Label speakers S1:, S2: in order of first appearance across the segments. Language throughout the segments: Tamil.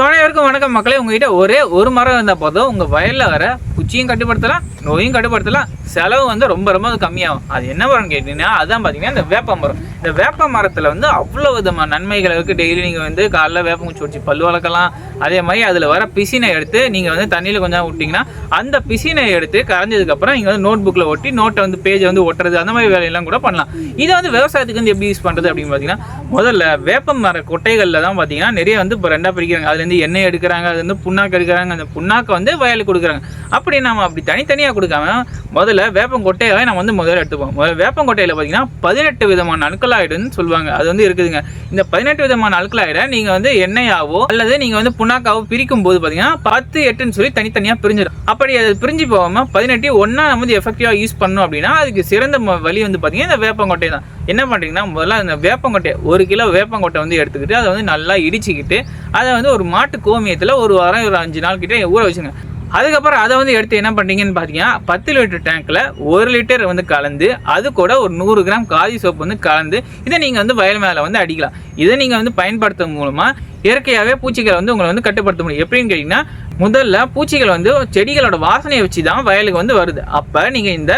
S1: அனைவருக்கும் வணக்கம் மக்களே. உங்ககிட்ட ஒரே ஒரு மரம் இருந்தால் போதும், உங்கள் வயலில் வர குச்சியும் கட்டுப்படுத்தலாம், நோயும் கட்டுப்படுத்தலாம், செலவு வந்து ரொம்ப ரொம்ப கம்மியாகும். அது என்ன மரம்னு கேட்டிங்கன்னா அதுதான் பார்த்தீங்கன்னா இந்த வேப்ப மரம். இந்த வேப்ப மரத்தில் வந்து அவ்வளோ விதமான நன்மைகள் இருக்குது. டெய்லி நீங்கள் வந்து காலைல வேப்பங்குச்சி வச்சு பல் வளர்க்கலாம். அதே மாதிரி அதில் வர பிசினை எடுத்து நீங்கள் வந்து தண்ணியில் கொஞ்சம் விட்டிங்கன்னா அந்த பிசினை எடுத்து கரைஞ்சதுக்கப்புறம் நீங்கள் வந்து நோட் புக்கில் ஒட்டி நோட்டை வந்து பேஜை வந்து ஒட்டுறது அந்த மாதிரி வேலையெல்லாம் கூட பண்ணலாம். இதை வந்து விவசாயத்துக்கு வந்து எப்படி யூஸ் பண்ணுறது அப்படின்னு பார்த்தீங்கன்னா, முதல்ல வேப்ப மர கொட்டைகளில் தான் பார்த்தீங்கன்னா நிறைய வந்து இப்போ ரெண்டாக பிரிக்கிறாங்க. அதுலேருந்து எண்ணெய் எடுக்கிறாங்க, அது வந்து புண்ணாக்கு எடுக்கிறாங்க, அந்த புண்ணாக்கை வந்து வயலுக்கு கொடுக்குறாங்க. அப்படி நம்ம அப்படி தனித்தனியாக கொடுக்காம முதல்ல வேப்பங்கொட்டையை நம்ம வந்து முதல்ல எடுத்துப்போம். முதல்ல வேப்பங்கொட்டையில் பார்த்தீங்கன்னா 18 விதமான அல்கலாய்டுன்னு சொல்லுவாங்க, அது வந்து இருக்குதுங்க. இந்த 18 விதமான அல்கலாய்டை நீங்கள் வந்து எண்ணெயாவோ அல்லது நீங்கள் வந்து புண்ணாக்காவோ பிரிக்கும் போது பார்த்தீங்கன்னா 10, 8ன்னு சொல்லி தனித்தனியாக பிரிஞ்சிடும். அப்படி அது பிரிஞ்சு போகாமல் 18 ஒன்றா நம்ம வந்து எஃபெக்டிவாக யூஸ் பண்ணோம் அப்படின்னா அதுக்கு சிறந்த வழி வந்து பார்த்தீங்கன்னா இந்த வேப்பங்கொட்டை தான். என்ன பண்ணுறீங்கன்னா முதல்ல அந்த வேப்பங்கொட்டை 1 கிலோ வேப்பங்கொட்டை வந்து எடுத்துக்கிட்டு அதை வந்து நல்லா இடிச்சிக்கிட்டு அதை வந்து ஒரு மாட்டு கோமியத்தில் ஒரு வாரம் ஒரு 5 நாள் கிட்டே ஊற வச்சுங்க. அதுக்கப்புறம் அதை வந்து எடுத்து என்ன பண்ணுறீங்கன்னு பார்த்தீங்கன்னா 10 லிட்டர் டேங்க்கில் 1 லிட்டர் வந்து கலந்து அது கூட ஒரு 100 கிராம் காதி சோப்பு வந்து கலந்து இதை நீங்கள் வந்து வயல் மேலே வந்து அடிக்கலாம். இதை நீங்கள் வந்து பயன்படுத்தும் மூலமாக இயற்கையாகவே பூச்சிகளை வந்து உங்களை வந்து கட்டுப்படுத்த முடியும். எப்படின்னு கேட்டிங்கன்னா முதல்ல பூச்சிகள் வந்து செடிகளோட வாசனையை வச்சு தான் வயலுக்கு வந்து வருது. அப்போ நீங்கள் இந்த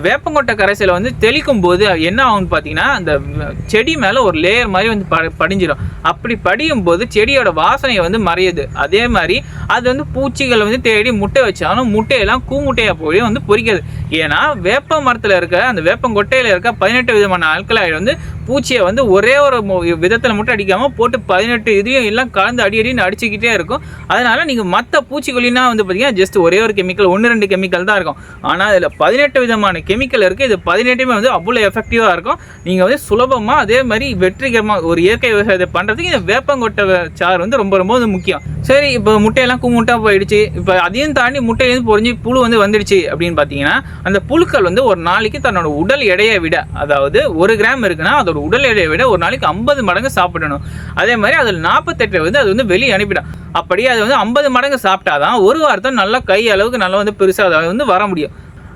S1: வேப்பங்கொட்டை கரைசலை வந்து தெளிக்கும் போது என்ன ஆகும்னு பார்த்தீங்கன்னா அந்த செடி மேலே ஒரு லேயர் மாதிரி வந்து படிஞ்சிடும். அப்படி படியும் போது செடியோட வாசனையை வந்து மறையுது. அதே மாதிரி அது வந்து பூச்சிகள் வந்து தேடி முட்டை வச்சாலும் முட்டையெல்லாம் கூமுட்டையாக போய் வந்து பொறிக்காது. ஏன்னா வேப்ப மரத்தில் இருக்க அந்த வேப்பங்கொட்டையில் இருக்க 18 விதமான அல்கலாய்டு வந்து பூச்சியை வந்து ஒரே ஒரு விதத்தில் மட்டும் அடிக்காமல் போட்டு 18 இதையும் எல்லாம் கலந்து அடின்னு அடிச்சுக்கிட்டே இருக்கும். அதனால நீங்கள் மற்ற பூச்சிக்கொல்லினா வந்து பார்த்தீங்கன்னா ஜஸ்ட் ஒரே ஒரு கெமிக்கல் 1-2 கெமிக்கல் தான் இருக்கும். ஆனால் அதில் 18 விதமான கெமிக்கல் இருக்குது. இது 18மே வந்து அவ்வளோ எஃபெக்டிவாக இருக்கும். நீங்கள் வந்து சுலபமாக அதே மாதிரி வெற்றிகரமாக ஒரு இயற்கை விவசாயத்தை பண்ணுறதுக்கு இந்த வேப்பங்கொட்டை சாறு வந்து ரொம்ப ரொம்ப வந்து முக்கியம். சரி, இப்போ முட்டையெல்லாம் கூமுட்டாக போயிடுச்சு, இப்போ அதையும் தாண்டி முட்டையிலேருந்து பொறிஞ்சு புழு வந்து வந்துடுச்சு அப்படின்னு பார்த்தீங்கன்னா அந்த புழுக்கள் வந்து ஒரு நாளைக்கு தன்னோட உடல் எடையை விட, அதாவது 1 கிராம் இருக்குன்னா அதோட உடல் எடையை விட ஒரு நாளைக்கு 50 மடங்கு சாப்பிடணும். அதே மாதிரி அதில் 48 வந்து அது வந்து வெளியே அனுப்பிடும். அப்படியே அது வந்து 50 மடங்கு சாப்பிட்டாதான் ஒரு வாரத்தை நல்லா கை அளவுக்கு நல்லா வந்து பெருசாக அதை வந்து வர முடியும்.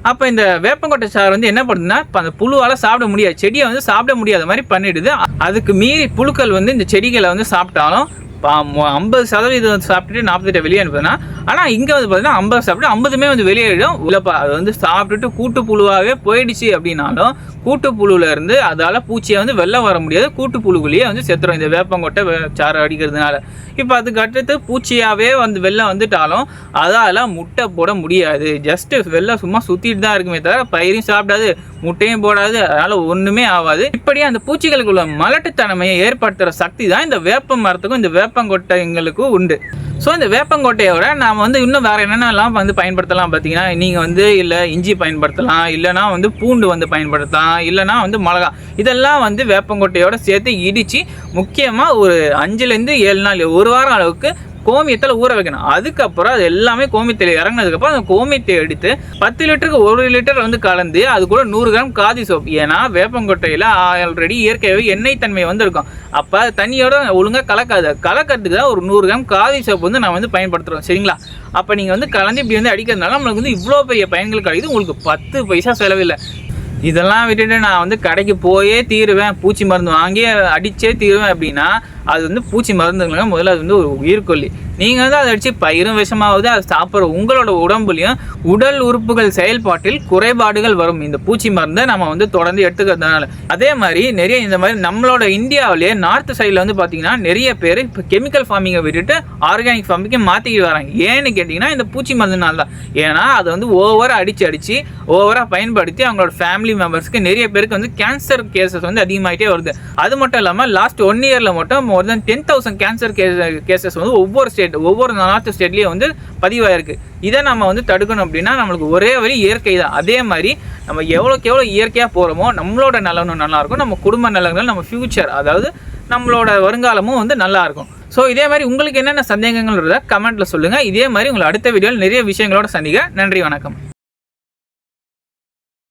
S1: அப்போ இந்த வேப்பங்கொட்டை சாறு வந்து என்ன பண்ணுதுன்னா இப்போ அந்த புழுவால் சாப்பிட முடியாது, செடியை வந்து சாப்பிட முடியாத மாதிரி பண்ணிடுது. அதுக்கு மீறி புழுக்கள் வந்து இந்த செடிகளை வந்து சாப்பிட்டாலும் 50% சாப்பிட்டுட்டு 48 வெளியே அனுப்புதுன்னா, ஆனால் இங்கே வந்து பார்த்தீங்கன்னா 50 சாப்பிட்டு 50மே வந்து வெளியேறிடும். இல்லைப்பா அது வந்து சாப்பிட்டுட்டு கூட்டு புழுவாகவே போயிடுச்சு அப்படின்னாலும் கூட்டு புழுவிலேருந்து அதால் பூச்சியை வந்து வெளில வர முடியாது, கூட்டு புழுக்குள்ளேயே வந்து செத்துரும் இந்த வேப்பங்கொட்டை சாறு அடிக்கிறதுனால. இப்போ அதுக்கு அடுத்து பூச்சியாகவே வந்து வெளில வந்துட்டாலும் அதால் முட்டை போட முடியாது. ஜஸ்ட்டு வெளில சும்மா சுற்றிட்டு தான் இருக்குமே தவிர பயிரையும் சாப்பிடாது, முட்டையும் போடாது, அதனால் ஒன்றுமே ஆகாது. இப்படியே அந்த பூச்சிகளுக்குள்ள மலட்டுத்தன்மையை ஏற்படுத்துகிற சக்தி தான் இந்த வேப்ப மரத்துக்கும் இந்த வேப்பங்கொட்டைங்களுக்கும் உண்டு. ஸோ இந்த வேப்பங்கொட்டையோட நாம் வந்து இன்னும் வேறு என்னென்னலாம் வந்து பயன்படுத்தலாம் பார்த்தீங்கன்னா, நீங்கள் வந்து இல்லை இஞ்சி பயன்படுத்தலாம், இல்லைனா வந்து பூண்டு வந்து பயன்படுத்தலாம், இல்லைனா வந்து மிளகா, இதெல்லாம் வந்து வேப்பங்கொட்டையோட சேர்த்து இடித்து முக்கியமாக ஒரு 5லேருந்து 7 நாள் 1 வாரம் அளவுக்கு கோமியத்தில் ஊற வைக்கணும். அதுக்கப்புறம் அது எல்லாமே கோமியத்தில் இறங்கினதுக்கப்புறம் அந்த கோமியத்தை எடுத்து 10 லிட்டருக்கு 1 லிட்டர் வந்து கலந்து அது கூட 100 கிராம் காதி சோப்பு. ஏன்னா வேப்பங்கொட்டையில் ஆல்ரெடி இயற்கையாகவே எண்ணெய் தன்மை வந்து இருக்கும். அப்போ தண்ணியோட ஒழுங்காக கலக்கிறதுக்கு தான் ஒரு 100 கிராம் காதி சோப்பு வந்து நான் வந்து பயன்படுத்துகிறோம். சரிங்களா? அப்போ நீங்கள் வந்து கலந்து இப்படி வந்து அடிக்கிறதுனால நம்மளுக்கு வந்து இவ்வளோ பெரிய பயன்கள் கிடைக்குது. உங்களுக்கு 10 பைசா செலவில்லை. இதெல்லாம் விட்டுட்டு நான் வந்து கடைக்கு போயே தீருவேன், பூச்சி மருந்து வாங்கி அடித்தே தீருவேன் அப்படின்னா அது வந்து பூச்சி மருந்துங்க. முதல்ல அது வந்து ஒரு உயிர்கொல்லி. நீங்கள் வந்து அதை அடித்து பயிரும் விஷமாவது அதை சாப்பிட்ற உங்களோட உடம்புலையும் உடல் உறுப்புகள் செயல்பாட்டில் குறைபாடுகள் வரும் இந்த பூச்சி மருந்தை நம்ம வந்து தொடர்ந்து எடுத்துக்கிறதுனால. அதே மாதிரி நிறைய இந்த மாதிரி நம்மளோட இந்தியாவிலேயே நார்த் சைடில் வந்து பார்த்தீங்கன்னா நிறைய பேர் இப்போ கெமிக்கல் ஃபார்மிங்கை விட்டுட்டு ஆர்கானிக் ஃபார்மிங்கை மாற்றிக்கிட்டு வராங்க. ஏன்னு கேட்டிங்கன்னா இந்த பூச்சி மருந்துனால தான். ஏன்னா அதை வந்து ஓவராக அடித்து ஓவராக பயன்படுத்தி அவங்களோட ஃபேமிலி மெம்பர்ஸ்க்கு நிறைய பேருக்கு வந்து கேன்சர் கேசஸ் வந்து அதிகமாகிட்டே வருது. அது மட்டும் இல்லாமல் லாஸ்ட் 1 இயரில் மட்டும் more than 10,000 கேன்சர் கேசஸ் வந்து ஒவ்வொரு நார்த் ஸ்டேட்லேயும் வந்து பதிவாயிருக்கு. இதை நம்ம வந்து தடுக்கணும் அப்படின்னா நம்மளுக்கு ஒரே வழி இயற்கை தான். அதே மாதிரி நம்ம எவ்வளோக்கு எவ்வளோ இயற்கையாக போகிறோமோ நம்மளோட நலனும் நல்லாயிருக்கும், நம்ம குடும்ப நலன்கள், நம்ம ஃப்யூச்சர் அதாவது நம்மளோட வருங்காலமும் வந்து நல்லாயிருக்கும். ஸோ இதே மாதிரி உங்களுக்கு என்னென்ன சந்தேகங்கள் இருந்தால் கமெண்ட்டில் சொல்லுங்கள். இதே மாதிரி உங்களை அடுத்த வீடியோவில் நிறைய விஷயங்களோட சந்திக்க. நன்றி, வணக்கம்.